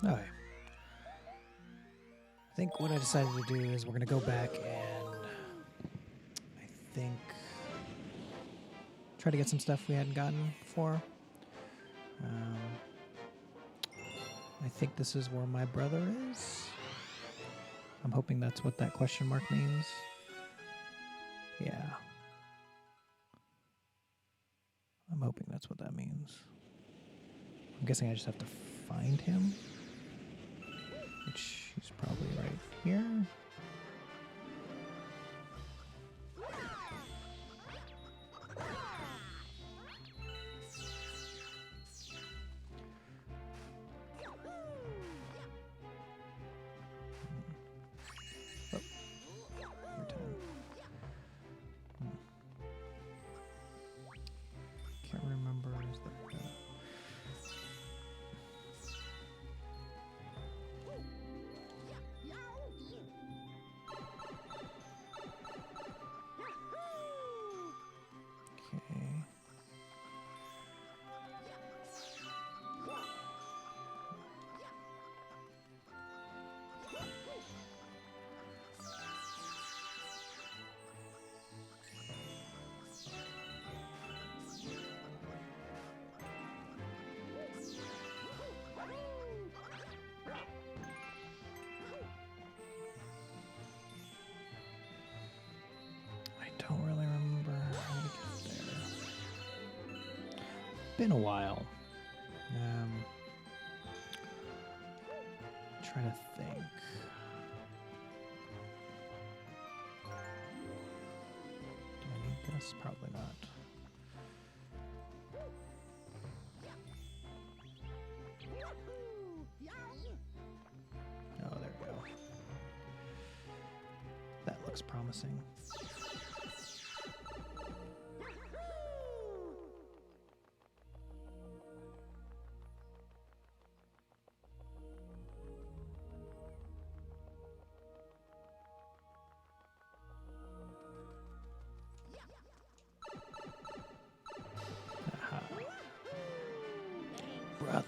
Alright. I think what I decided to do is we're going to go back and I think try to get some stuff we hadn't gotten before. I think this is where my brother is. I'm hoping that's what that question mark means. Yeah. I'm hoping that's what that means. I'm guessing I just have to find him, which he's probably right here. Can't remember. Is that okay? I don't really remember how to get there. Been a while. Trying to think. Do I need this? Probably not. Oh, there we go. That looks promising. Aha. Brother.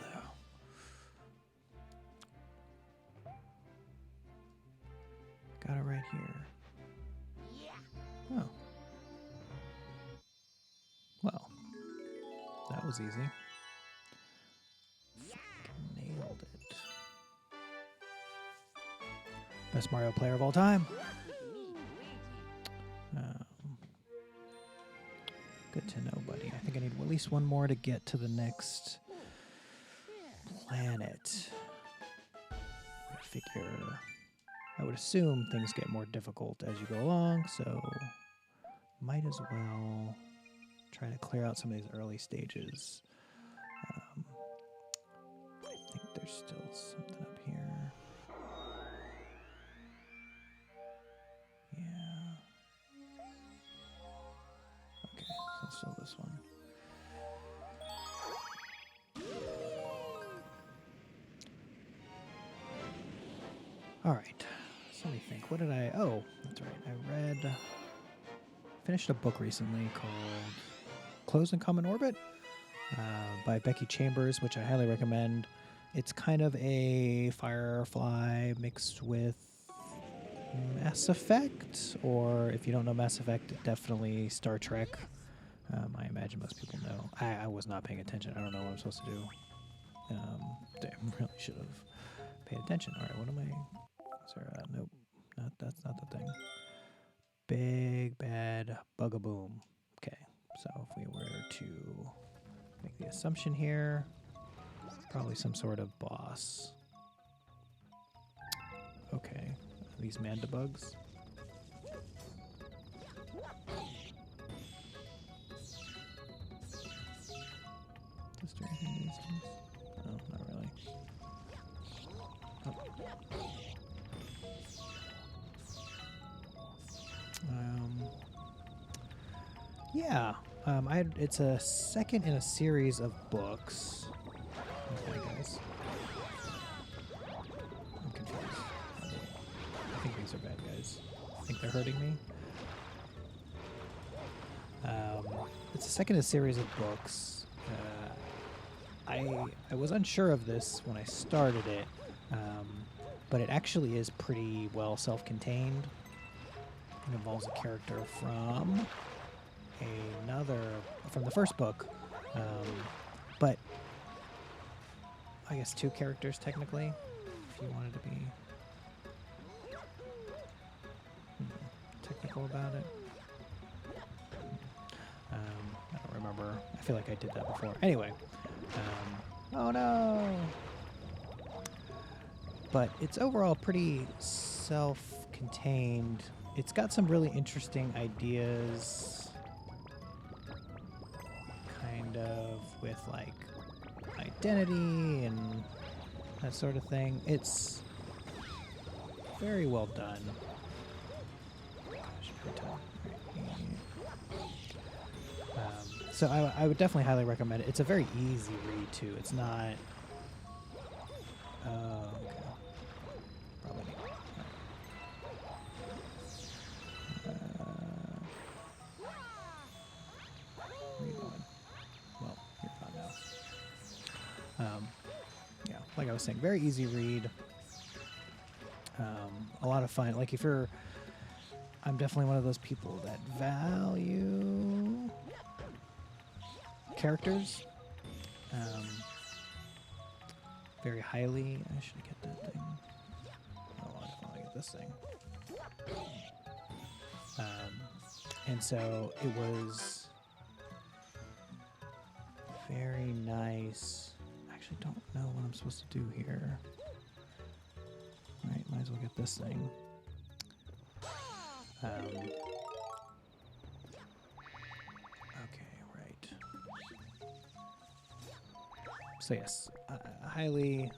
Got it right here. Oh. Well, that was easy. Fucking nailed it. Best Mario player of all time. Good to know, buddy. I think I need at least one more to get to the next planet. I figure, I would assume things get more difficult as you go along, so might as well try to clear out some of these early stages. I think there's still something up here. Yeah. Okay, so still this one. All right. So let me think. What did I... Oh, that's right. I finished a book recently called Close and Common Orbit by Becky Chambers, which I highly recommend. It's kind of a Firefly mixed with Mass Effect, or if you don't know Mass Effect, definitely Star Trek. I imagine most people know. I was not paying attention. I don't know what I'm supposed to do. Damn, really should have paid attention. All right, what am I... Is there nope, that's not the thing. Big bad Bugaboom. Okay, so if we were to make the assumption here, probably some sort of boss. Okay, these mandibugs. Does do anything to these things? No, not really. Oh. Yeah, it's a second in a series of books. Okay, guys. I'm confused. I think these are bad guys. I think they're hurting me. It's a second in a series of books. I was unsure of this when I started it, but it actually is pretty well self-contained. It involves a character from from the first book, but I guess 2 characters technically, if you wanted to be technical about it. I don't remember. I feel like I did that before. Anyway, oh no! But it's overall pretty self-contained. It's got some really interesting ideas, kind of, with like identity and that sort of thing. It's very well done. Gosh, every time. So I would definitely highly recommend it. It's a very easy read too. It's not. Oh, okay. Probably need. Where are you going? Well, you're gone now. Yeah, like I was saying, very easy read. A lot of fun. Like if you're, I'm definitely one of those people that value characters very highly. I should get that thing. Oh, I just want to get this thing. And so it was very nice. I actually don't know what I'm supposed to do here. All right, might as well get this thing. Okay, right. So yes, I highly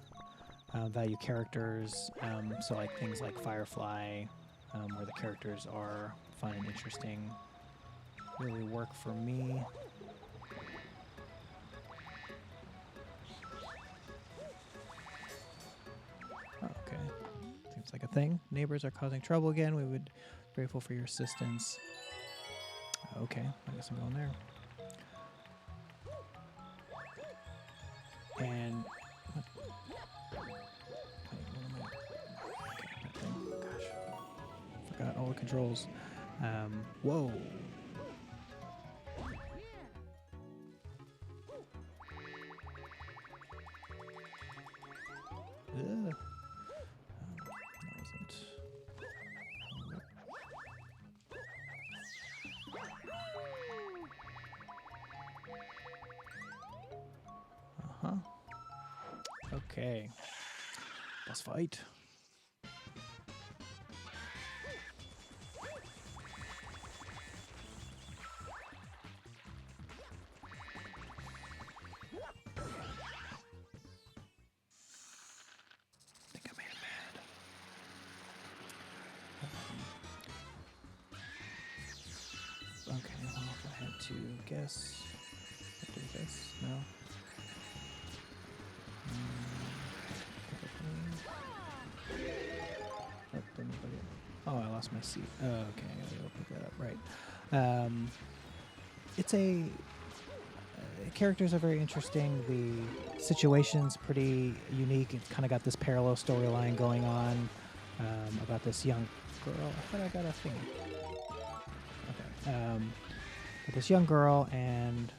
value characters. So like things like Firefly, where the characters are fun and interesting, really work for me. Oh, okay, seems like a thing. Neighbors are causing trouble again. We would be grateful for your assistance. Okay, I guess I'm going there. And gosh, forgot all the controls. Whoa. That wasn't. Okay. Boss fight. I think I made him mad. Okay, well, if I had to guess, I'd do this. No. Oh, I lost my seat. Oh, okay, I gotta go pick that up. Right. It's a characters are very interesting. The situation's pretty unique. It kind of got this parallel storyline going on about this young girl. I thought I got a thing. Okay. But this young girl and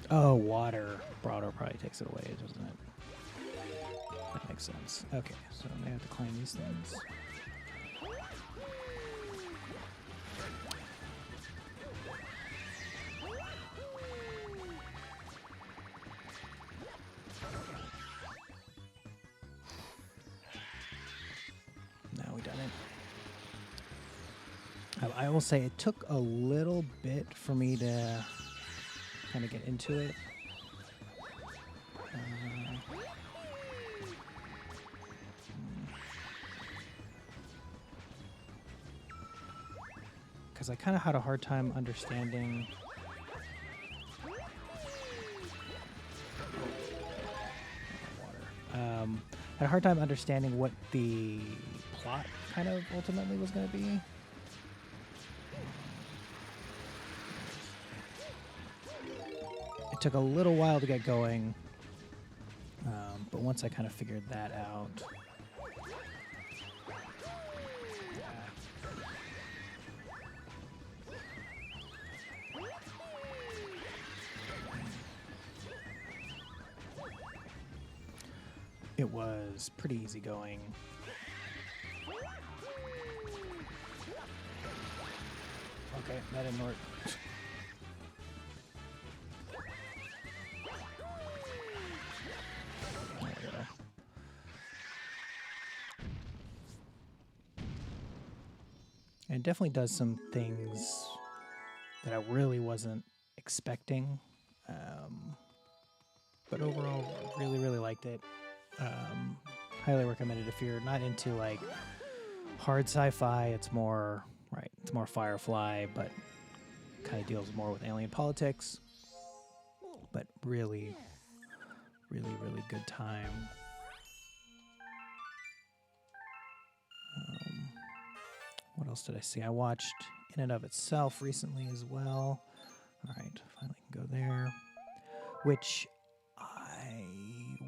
oh, water. Broader probably takes it away, doesn't it? That makes sense. Okay, so I have to climb these things. Now we done it. I will say it took a little bit for me to kind of get into it. because I kind of had a hard time understanding. Had a hard time understanding what the plot kind of ultimately was going to be. It took a little while to get going, but once I kind of figured that out, it was pretty easy going. Okay, that didn't work. There we go. And it definitely does some things that I really wasn't expecting. But overall, really, really liked it. Highly recommend it if you're not into like hard sci-fi. It's more Firefly, but kind of deals more with alien politics. But really, really, really good time. What else did I see? I watched In and of Itself recently as well. All right, finally can go there. Which I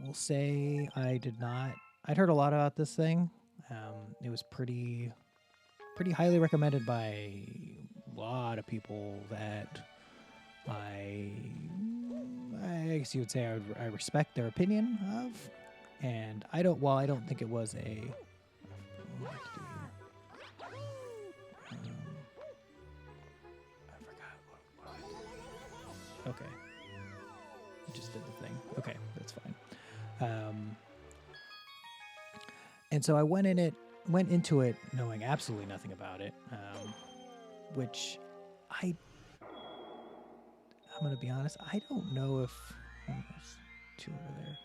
will say I did not. I'd heard a lot about this thing. It was pretty highly recommended by a lot of people that I guess you would say I respect their opinion of. And I don't think it was a. What do I have to do here? I forgot what. Okay. I just did the thing. Okay, that's fine. And so I went into it knowing absolutely nothing about it, which I'm going to be honest, I don't know if there's two over there.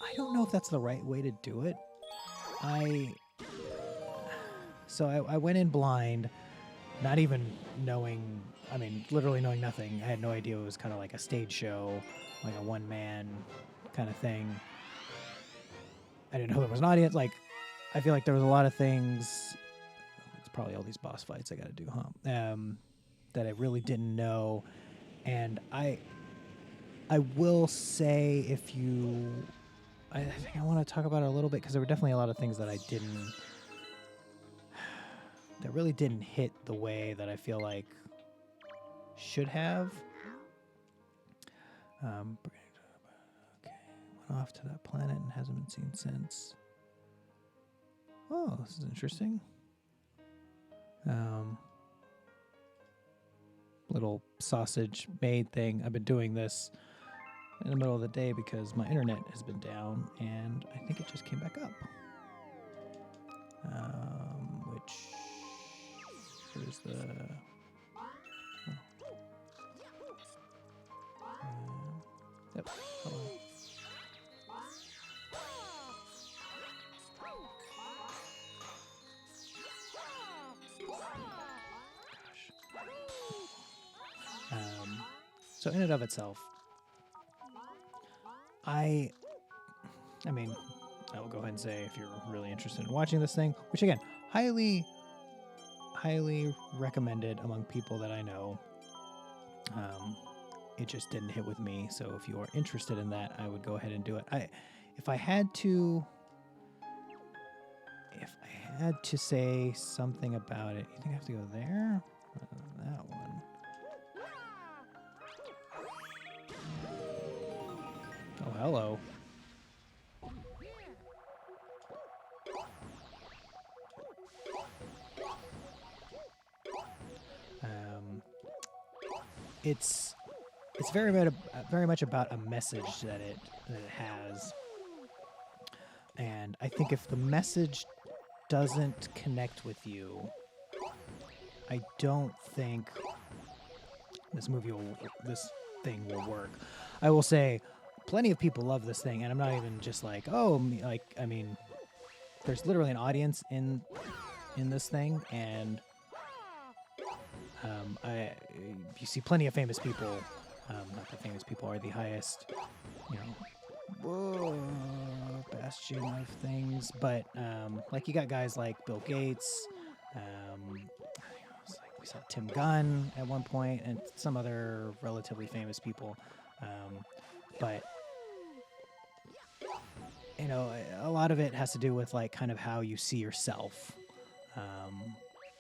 I don't know if that's the right way to do it. I went in blind, not even knowing, literally knowing nothing. I had no idea it was kind of like a stage show, like a one-man kind of thing. I didn't know there was an audience. Like, I feel like there was a lot of things. It's probably all these boss fights I got to do, huh? That I really didn't know. And I will say I think I want to talk about it a little bit because there were definitely a lot of things that that really didn't hit the way that I feel like should have. Okay, went off to that planet and hasn't been seen since. Oh, this is interesting. Little sausage made thing. I've been doing this in the middle of the day because my internet has been down, and I think it just came back up. Where's the... Yep. Hold on. So in and of itself, I will go ahead and say if you're really interested in watching this thing, which again, highly recommended among people that I know. It just didn't hit with me. So if you are interested in that, I would go ahead and do it. If I had to say something about it, you think I have to go there? That one. Oh, hello. It's very much about a message that it has, and I think if the message doesn't connect with you, I don't think this thing will work. I will say, plenty of people love this thing, and I'm not even just like, there's literally an audience in this thing, and You see plenty of famous people. Not that famous people are the highest, you know, bastion of things, but like you got guys like Bill Gates. We saw Tim Gunn at one point, and some other relatively famous people. But you know, a lot of it has to do with like kind of how you see yourself,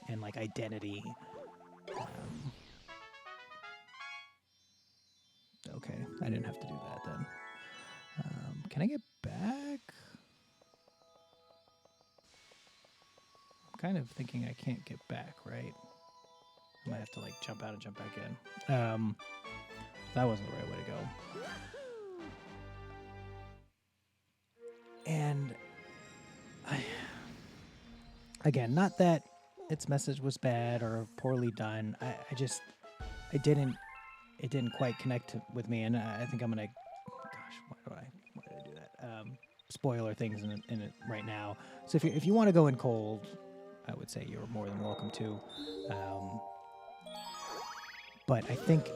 and like identity. Okay, I didn't have to do that then. Can I get back? I'm kind of thinking I can't get back, right? I might have to like jump out and jump back in. That wasn't the right way to go. And again, not that its message was bad or poorly done. It didn't quite connect with me, and I think I'm gonna. Gosh, why did I do that? Spoiler things in it right now. So if you want to go in cold, I would say you're more than welcome to. But I think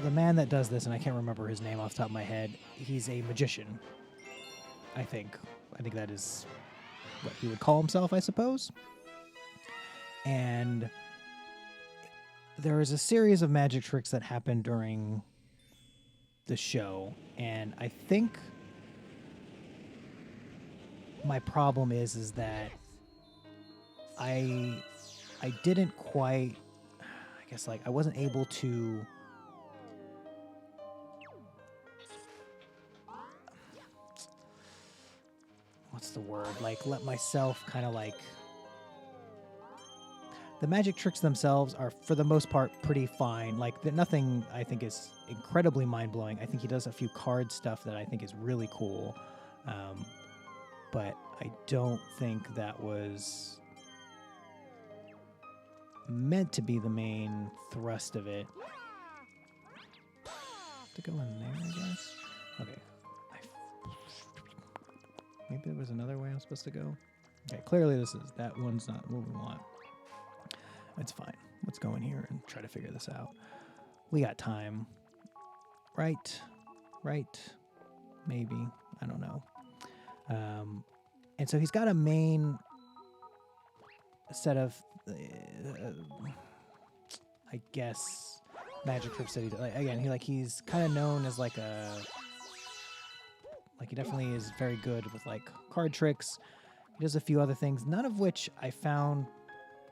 the man that does this, and I can't remember his name off the top of my head, he's a magician. I think that is what he would call himself, I suppose. And there is a series of magic tricks that happen during the show, and I think my problem is that I didn't quite, I guess, like I wasn't able to what's the word? Like let myself kind of like the magic tricks themselves are for the most part pretty fine. Like nothing I think is incredibly mind-blowing. I think he does a few card stuff that I think is really cool. But I don't think that was meant to be the main thrust of it. To go in there, I guess. Okay. Maybe there was another way I'm supposed to go. Okay, clearly that one's not what we want. It's fine. Let's go in here and try to figure this out. We got time. Right. Maybe. I don't know. And so he's got a main set of, I guess, magic tricks that he does. Like, again, he's kind of known as like he definitely is very good with like card tricks. He does a few other things, none of which I found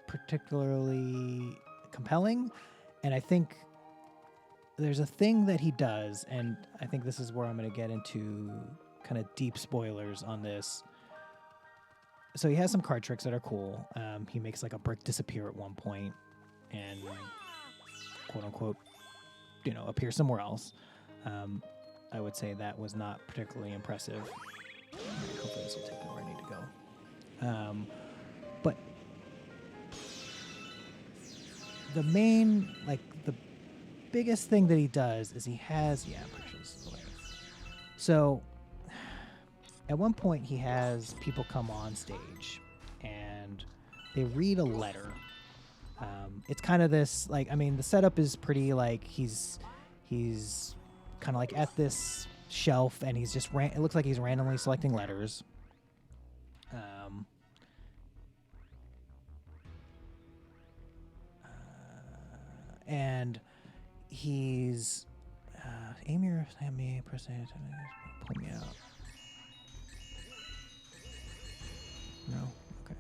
particularly compelling. And I think there's a thing that he does, and I think this is where I'm going to get into kind of deep spoilers on this. So he has some card tricks that are cool. He makes like a brick disappear at one point and quote unquote, appear somewhere else. I would say that was not particularly impressive. Hopefully this will take me where I need to go. But the main, like the biggest thing that he does is he has, I'm pretty sure this is the way. So at one point he has people come on stage and they read a letter. It's kind of this, like, I mean, the setup is pretty, like, he's kind of like at this shelf and he's just, it looks like he's randomly selecting letters. And he's aim your me, press it, pull me out. No, okay.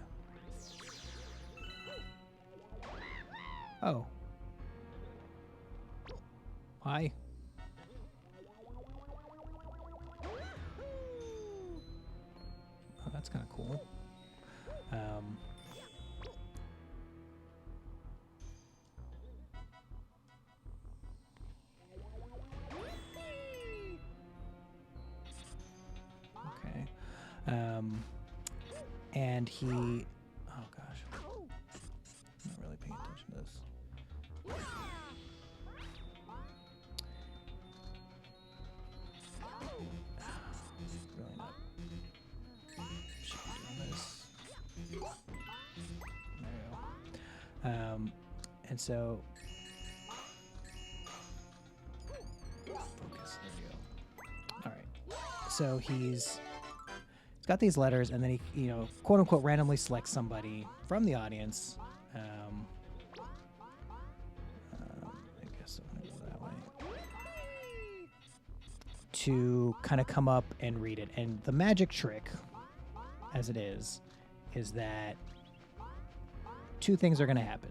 Oh, hi. Oh, that's kind of cool. Okay. And he, oh gosh, I'm not really paying attention to this. Really not. Should be doing this. There you go. And so focus. There we go. All right. So he's got these letters, and then he, quote unquote, randomly selects somebody from the audience. I guess I'm gonna go that way to kind of come up and read it. And the magic trick, as it is that two things are going to happen.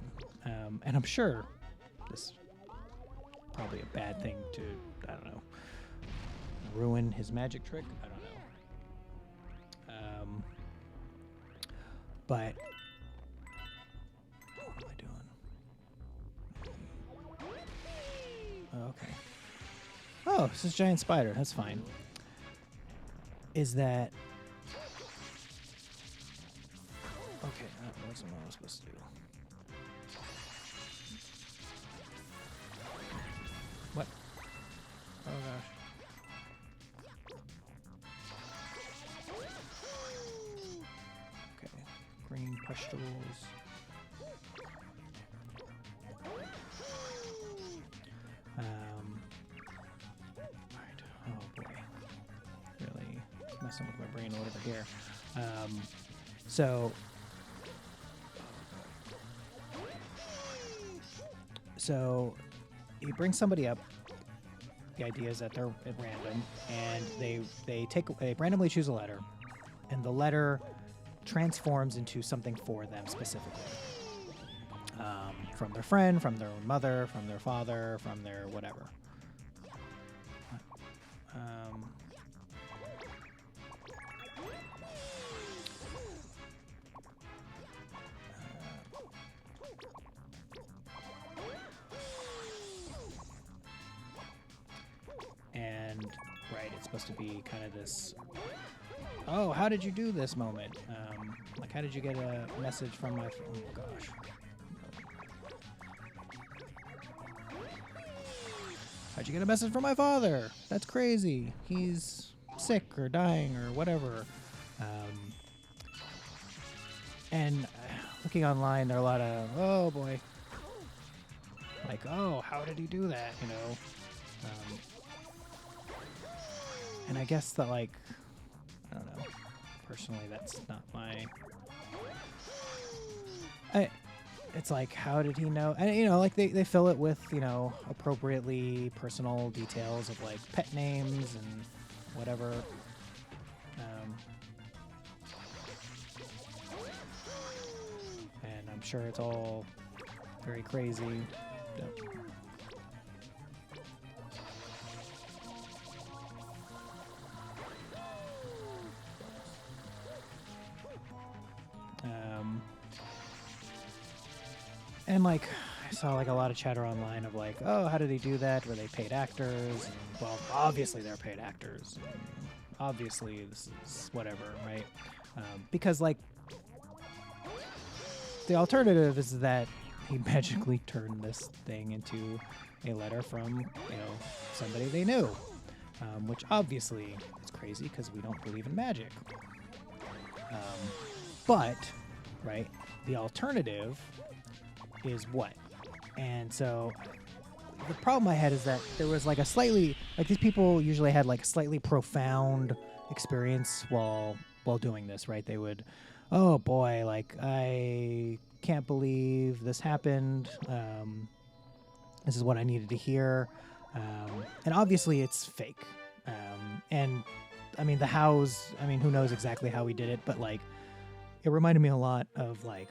And I'm sure this is probably a bad thing to, I don't know, ruin his magic trick. I don't know. But what am I doing? Okay. Oh, it's this giant spider. That's fine. Is that... Okay, what's what I was supposed to do? What? Oh gosh. Okay, green vegetables. Alright, oh boy. Really messing with my brain a little bit here. So you bring somebody up. The idea is that they're at random, and they randomly choose a letter, and the letter transforms into something for them specifically. From their friend, from their own mother, from their father, from their whatever. And right, it's supposed to be kind of this, oh, how did you do this moment? Like, how did you get a message from my, oh gosh. How'd you get a message from my father? That's crazy. He's sick or dying or whatever. And looking online, there are a lot of, oh boy. Like, oh, how did he do that? And I guess that, like, I don't know. Personally, that's not my... It's like, how did he know? And, like, they fill it with, appropriately personal details of, like, pet names and whatever. And I'm sure it's all very crazy. Yep. And, like, I saw, like, a lot of chatter online of, like, oh, how did he do that? Were they paid actors? And, well, obviously they're paid actors. And obviously this is whatever, right? Because, like, the alternative is that he magically turned this thing into a letter from, somebody they knew. Which obviously is crazy because we don't believe in magic. But, right, the alternative is what? And so the problem I had is that there was like a slightly, like, these people usually had like a slightly profound experience while doing this, right? They would, oh boy, like, I can't believe this happened. This is what I needed to hear. And obviously it's fake. And I mean, who knows exactly how he did it, but like, it reminded me a lot of like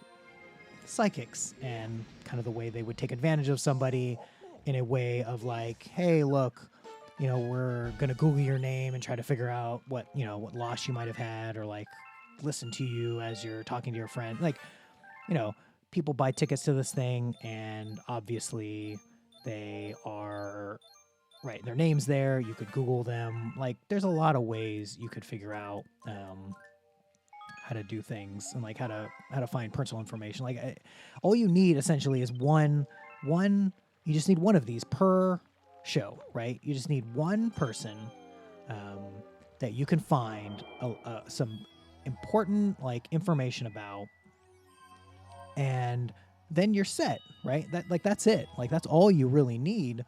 psychics and kind of the way they would take advantage of somebody in a way of like, hey, look, we're going to Google your name and try to figure out what loss you might have had, or like listen to you as you're talking to your friend. Like, people buy tickets to this thing, and obviously they are right. Their name's there. You could Google them. Like, there's a lot of ways you could figure out, how to do things, and like how to find personal information. Like, all you need essentially is one. You just need one of these per show, right? You just need one person that you can find some important like information about, and then you're set, right? That's it. Like that's all you really need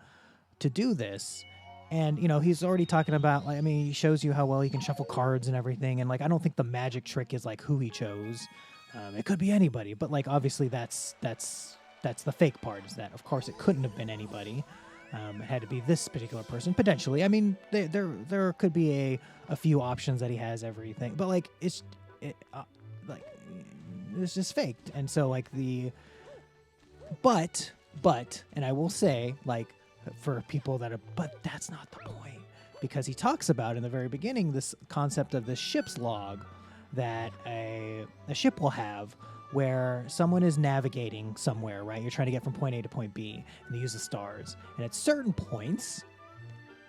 to do this. And he's already talking about, like, I mean, he shows you how well he can shuffle cards and everything. And like, I don't think the magic trick is like who he chose. It could be anybody, but like obviously that's the fake part, is that of course it couldn't have been anybody. It had to be this particular person potentially. I mean, there could be a few options that he has everything, but like like it's just faked. And so like but and I will say, like, for people that are, but that's not the point, because he talks about in the very beginning this concept of the ship's log that a ship will have, where someone is navigating somewhere, right? You're trying to get from point A to point B, and they use the stars. And at certain points,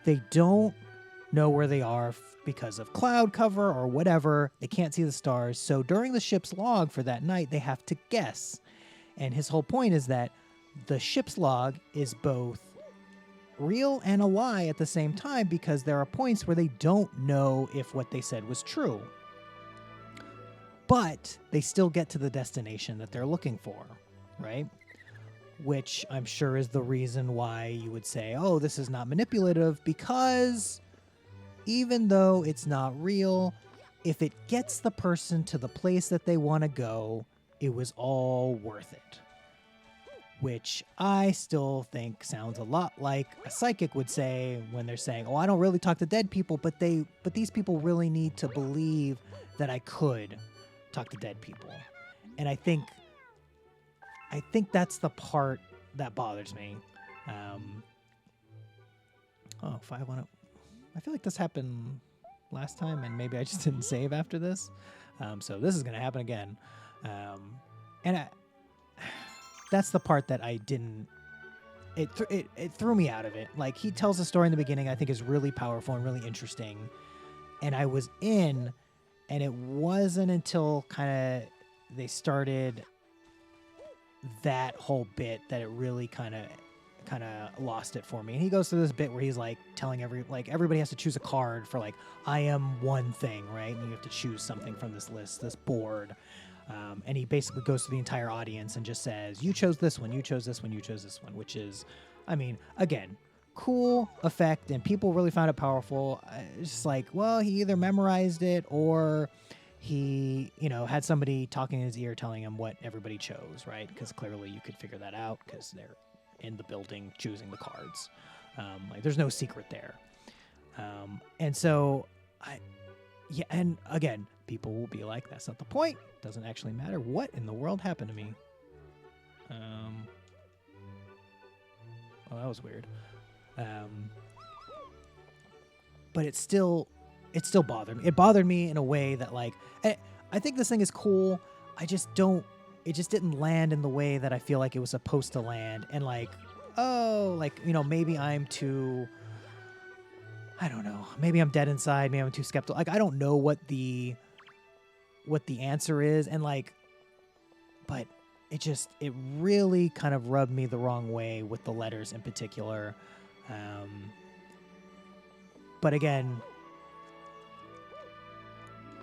they don't know where they are because of cloud cover or whatever. They can't see the stars. So during the ship's log for that night, they have to guess. And his whole point is that the ship's log is both real and a lie at the same time, because there are points where they don't know if what they said was true. But they still get to the destination that they're looking for, right? Which I'm sure is the reason why you would say, oh, this is not manipulative, because even though it's not real, if it gets the person to the place that they want to go, it was all worth it. Which I still think sounds a lot like a psychic would say when they're saying, oh, I don't really talk to dead people, but these people really need to believe that I could talk to dead people. And I think that's the part that bothers me. If I want to, I feel like this happened last time, and maybe I just didn't save after this. So this is going to happen again. That's the part that I didn't. It threw me out of it. Like, he tells a story in the beginning I think is really powerful and really interesting, and I was in. And it wasn't until kind of they started that whole bit that it really kind of lost it for me. And he goes through this bit where he's like telling everybody has to choose a card for, like, I am one thing, right? And you have to choose something from this list, this board. And he basically goes to the entire audience and just says, you chose this one, you chose this one, you chose this one, which is, I mean, again, cool effect, and people really found it powerful. It's just like, well, he either memorized it or he, had somebody talking in his ear telling him what everybody chose, right? Because clearly you could figure that out because they're in the building choosing the cards. Like, there's no secret there. And so and again, people will be like, that's not the point. Doesn't actually matter. What in the world happened to me? Oh, that was weird. But it still bothered me. It bothered me in a way that, like, I think this thing is cool. It just didn't land in the way that I feel like it was supposed to land. And like, oh, like, maybe I'm too, I don't know. Maybe I'm dead inside. Maybe I'm too skeptical. Like, I don't know what the answer is. And like, but it really kind of rubbed me the wrong way with the letters in particular. But again,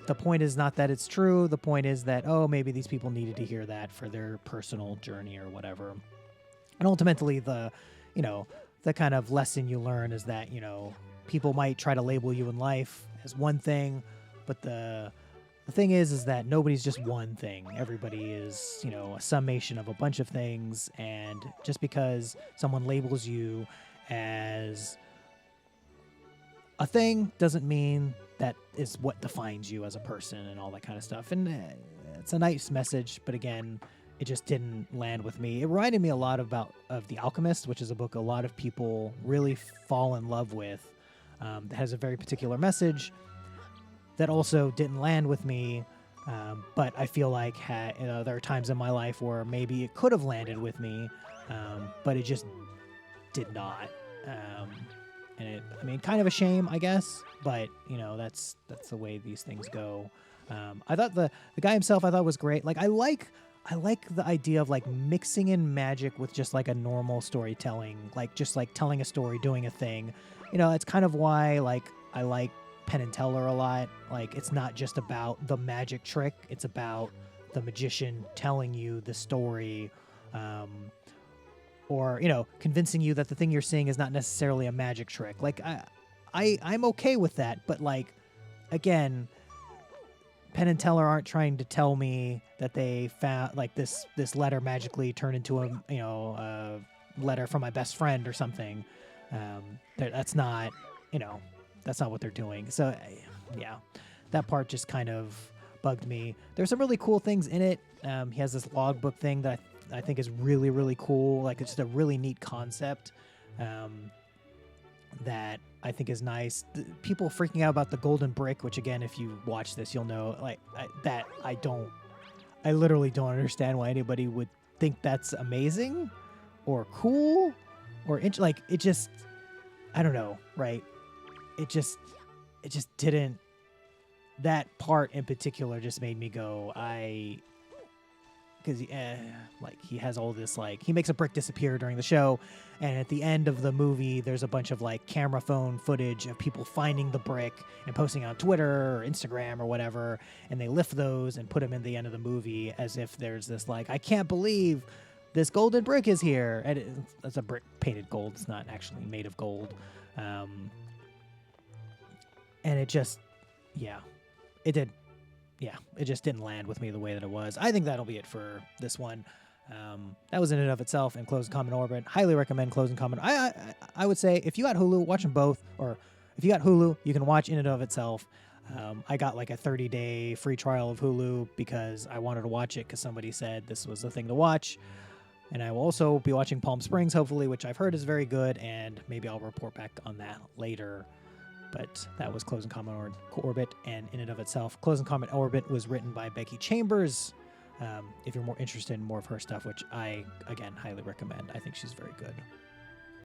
the point is not that it's true. The point is that, oh, maybe these people needed to hear that for their personal journey or whatever. And ultimately, the kind of lesson you learn is that, people might try to label you in life as one thing, but the thing is that nobody's just one thing. Everybody is, a summation of a bunch of things. And just because someone labels you as a thing doesn't mean that is what defines you as a person and all that kind of stuff. And it's a nice message, but again, it just didn't land with me. It reminded me a lot of The Alchemist, which is a book a lot of people really fall in love with. That has a very particular message that also didn't land with me. But I feel like there are times in my life where maybe it could have landed with me, but it just did not. And kind of a shame, I guess, but that's the way these things go. I thought the guy himself I thought was great. Like, I like the idea of like mixing in magic with just like a normal storytelling, like just like telling a story, doing a thing. It's kind of why like I like Penn and Teller a lot. Like, it's not just about the magic trick; it's about the magician telling you the story or convincing you that the thing you're seeing is not necessarily a magic trick. Like I'm okay with that, but like again, Penn and Teller aren't trying to tell me that they found like this letter magically turned into a letter from my best friend or something. That's not that's not what they're doing. So yeah, that part just kind of bugged me. There's some really cool things in it. He has this logbook thing that I think is really, really cool. Like it's just a really neat concept that I think is nice. People freaking out about the golden brick, which again, if you watch this, you'll know like I literally don't understand why anybody would think that's amazing or cool or like it just, I don't know, right? It just didn't, that part in particular just made me go, because like he has all this, like he makes a brick disappear during the show, and at the end of the movie there's a bunch of like camera phone footage of people finding the brick and posting it on Twitter or Instagram or whatever, and they lift those and put them in the end of the movie as if there's this like, I can't believe this golden brick is here, and it's a brick painted gold, it's not actually made of gold. And it just, it just didn't land with me the way that it was. I think that'll be it for this one. That was in and of itself, and Close and Common Orbit. Highly recommend Close and Common. I would say if you got Hulu, watch them both. Or if you got Hulu, you can watch In and of Itself. I got like a 30-day free trial of Hulu because I wanted to watch it because somebody said this was the thing to watch. And I will also be watching Palm Springs, hopefully, which I've heard is very good, and maybe I'll report back on that later. But that was Close and Common Orbit and In and of Itself. Close and Common Orbit was written by Becky Chambers. If you're more interested in more of her stuff, which I, again, highly recommend. I think she's very good.